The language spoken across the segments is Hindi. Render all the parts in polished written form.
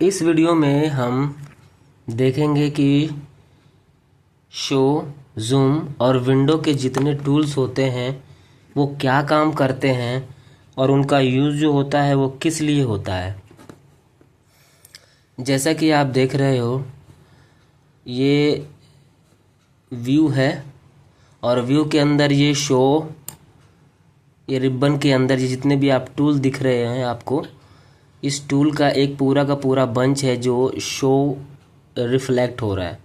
इस वीडियो में हम देखेंगे कि शो, जूम और विंडो के जितने टूल्स होते हैं वो क्या काम करते हैं और उनका यूज़ जो होता है वो किस लिए होता है। जैसा कि आप देख रहे हो, ये व्यू है और व्यू के अंदर ये शो, ये रिबन के अंदर ये जितने भी आप टूल दिख रहे हैं आपको, इस टूल का एक पूरा का पूरा बंच है जो शो रिफ्लेक्ट हो रहा है।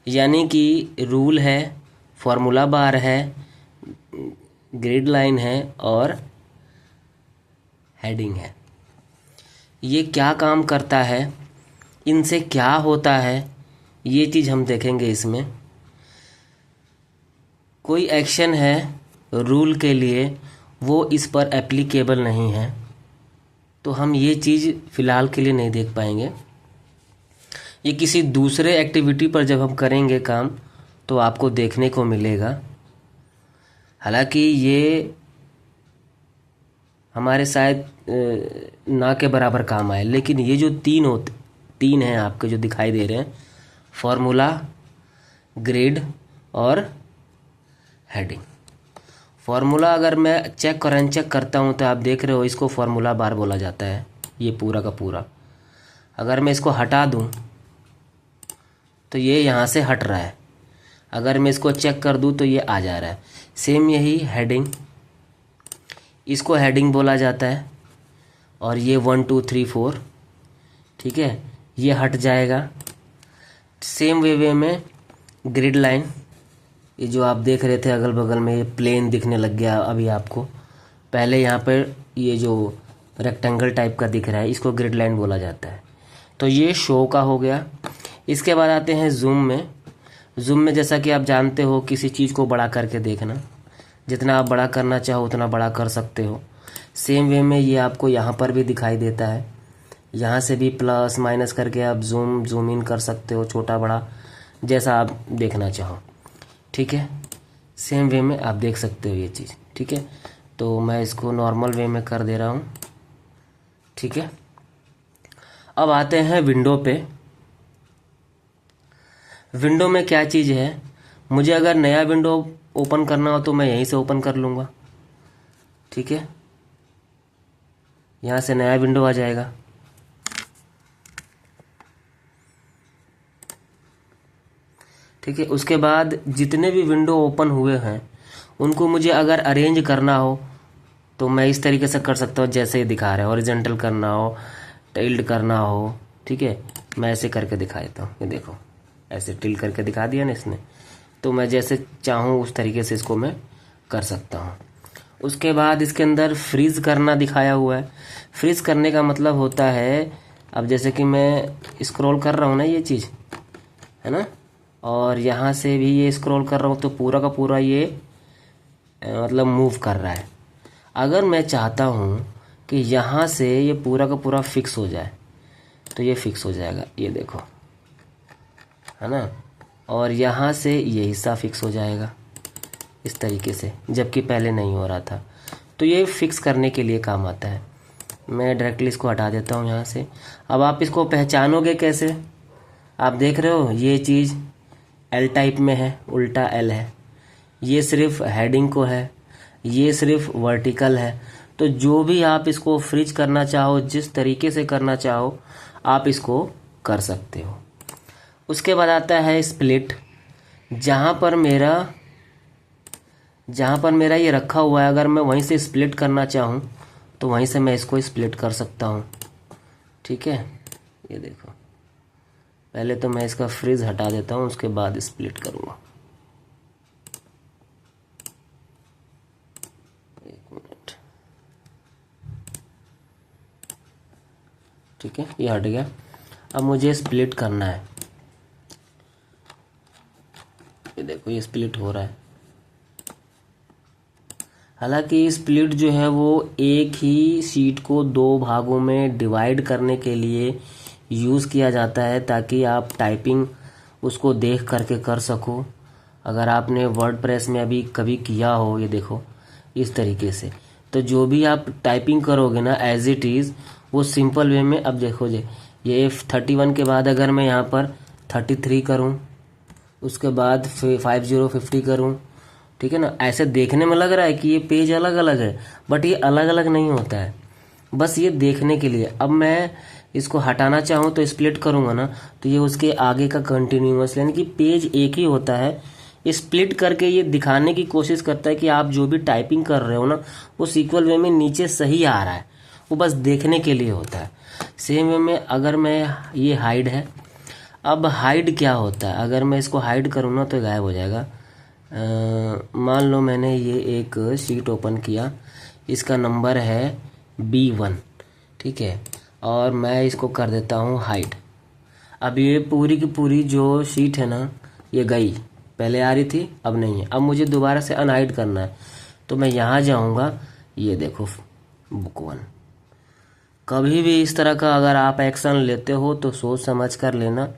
यानी कि रूल है, फॉर्मूला बार है, ग्रिड लाइन है और हेडिंग है। ये क्या काम करता है, इनसे क्या होता है, ये चीज़ हम देखेंगे। इसमें कोई एक्शन है रूल के लिए, वो इस पर एप्लीकेबल नहीं है, तो हम ये चीज़ फ़िलहाल के लिए नहीं देख पाएंगे। ये किसी दूसरे एक्टिविटी पर जब हम करेंगे काम तो आपको देखने को मिलेगा। हालांकि ये हमारे शायद ना के बराबर काम आए, लेकिन ये जो तीन हैं आपके जो दिखाई दे रहे हैं, फॉर्मूला, ग्रिड और हेडिंग। फॉर्मूला अगर मैं चेक और अनचेक करता हूँ तो आप देख रहे हो इसको फॉर्मूला बार बोला जाता है, ये पूरा का पूरा। अगर मैं इसको हटा दूँ तो ये यहाँ से हट रहा है, अगर मैं इसको चेक कर दूँ तो ये आ जा रहा है। सेम यही हेडिंग, इसको हेडिंग बोला जाता है और ये 1 2 3 4, ठीक है, ये हट जाएगा। सेम वे में ग्रिड लाइन, ये जो आप देख रहे थे अगल बगल में ये प्लेन दिखने लग गया अभी आपको, पहले यहाँ पर ये जो रेक्टेंगल टाइप का दिख रहा है इसको ग्रिड लाइन बोला जाता है। तो ये शो का हो गया। इसके बाद आते हैं जूम में। जूम में जैसा कि आप जानते हो, किसी चीज़ को बड़ा करके देखना, जितना आप बड़ा करना चाहो उतना बड़ा कर सकते हो। सेम वे में ये आपको यहाँ पर भी दिखाई देता है, यहाँ से भी प्लस माइनस करके आप जूम इन कर सकते हो, छोटा बड़ा जैसा आप देखना चाहो, ठीक है। सेम वे में आप देख सकते हो ये चीज़, ठीक है। तो मैं इसको नॉर्मल वे में कर दे रहा हूँ, ठीक है। अब आते हैं विंडो पे। विंडो में क्या चीज़ है, मुझे अगर नया विंडो ओपन करना हो तो मैं यहीं से ओपन कर लूँगा, ठीक है। यहाँ से नया विंडो आ जाएगा। ठीक है, उसके बाद जितने भी विंडो ओपन हुए हैं उनको मुझे अगर अरेंज करना हो तो मैं इस तरीके से कर सकता हूँ जैसे ये दिखा रहा है। हॉरिजॉन्टल करना हो, टिल्ट करना हो, ठीक है, मैं ऐसे करके दिखा देता हूँ। ये देखो, ऐसे टिल्ट करके दिखा दिया ना इसने, तो मैं जैसे चाहूँ उस तरीके से इसको मैं कर सकता हूँ। उसके बाद इसके अंदर फ्रीज़ करना दिखाया हुआ है। फ्रीज़ करने का मतलब होता है, अब जैसे कि मैं स्क्रॉल कर रहा हूँ ना, ये चीज़ है ना, और यहाँ से भी ये स्क्रॉल कर रहा हूँ तो पूरा का पूरा ये मतलब मूव कर रहा है। अगर मैं चाहता हूँ कि यहाँ से ये पूरा का पूरा फिक्स हो जाए तो ये फिक्स हो जाएगा, ये देखो, है ना, और यहाँ से ये हिस्सा फिक्स हो जाएगा इस तरीके से, जबकि पहले नहीं हो रहा था। तो ये फिक्स करने के लिए काम आता है। मैं डायरेक्टली इसको हटा देता हूँ यहाँ से। अब आप इसको पहचानोगे कैसे, आप देख रहे हो ये चीज़ एल टाइप में है, उल्टा एल है, ये सिर्फ हेडिंग को है, ये सिर्फ वर्टिकल है। तो जो भी आप इसको फ्रीज करना चाहो, जिस तरीके से करना चाहो आप इसको कर सकते हो। उसके बाद आता है स्प्लिट। जहाँ पर मेरा ये रखा हुआ है, अगर मैं वहीं से स्प्लिट करना चाहूँ तो वहीं से मैं इसको स्प्लिट कर सकता हूँ, ठीक है। ये देखो, पहले तो मैं इसका फ्रीज हटा देता हूँ, उसके बाद स्प्लिट करूँगा। एक मिनट, ठीक है, ये हट गया। अब मुझे स्प्लिट करना है, ये देखो ये स्प्लिट हो रहा है। हालांकि स्प्लिट जो है वो एक ही शीट को दो भागों में डिवाइड करने के लिए यूज़ किया जाता है, ताकि आप टाइपिंग उसको देख करके कर सको। अगर आपने वर्डप्रेस में अभी कभी किया हो, ये देखो इस तरीके से, तो जो भी आप टाइपिंग करोगे ना एज इट इज़, वो सिंपल वे में, अब देखो जी ये 31 के बाद अगर मैं यहाँ पर 33 करूँ, उसके बाद 50 करूँ, ठीक है ना। ऐसे देखने में लग रहा है कि ये पेज अलग अलग है, बट ये अलग अलग नहीं होता है, बस ये देखने के लिए। अब मैं इसको हटाना चाहूँ तो स्प्लिट करूँगा ना, तो ये उसके आगे का कंटिन्यूअस, यानी कि पेज एक ही होता है। स्प्लिट करके ये दिखाने की कोशिश करता है कि आप जो भी टाइपिंग कर रहे हो ना, वो इक्वल वे में नीचे सही आ रहा है, वो बस देखने के लिए होता है। सेम वे में अगर मैं, ये हाइड है, अब हाइड क्या होता है, अगर मैं इसको हाइड करूँ ना तो गायब हो जाएगा। मान लो मैंने ये एक शीट ओपन किया, इसका नंबर है B1, ठीक है, और मैं इसको कर देता हूँ हाइड। अब ये पूरी की पूरी जो शीट है ना, ये गई, पहले आ रही थी अब नहीं है। अब मुझे दोबारा से अनहाइड करना है, तो मैं यहाँ जाऊँगा, ये देखो बुक 1। कभी भी इस तरह का अगर आप एक्शन लेते हो तो सोच समझ कर लेना।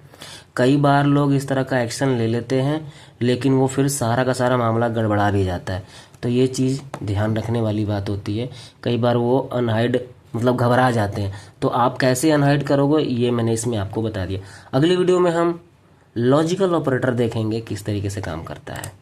कई बार लोग इस तरह का एक्शन ले लेते हैं, लेकिन वो फिर सारा का सारा मामला गड़बड़ा भी जाता है। तो ये चीज़ ध्यान रखने वाली बात होती है। कई बार वो अनहाइड मतलब घबरा जाते हैं, तो आप कैसे अनहाइड करोगे ये मैंने इसमें आपको बता दिया। अगली वीडियो में हम लॉजिकल ऑपरेटर देखेंगे किस तरीके से काम करता है।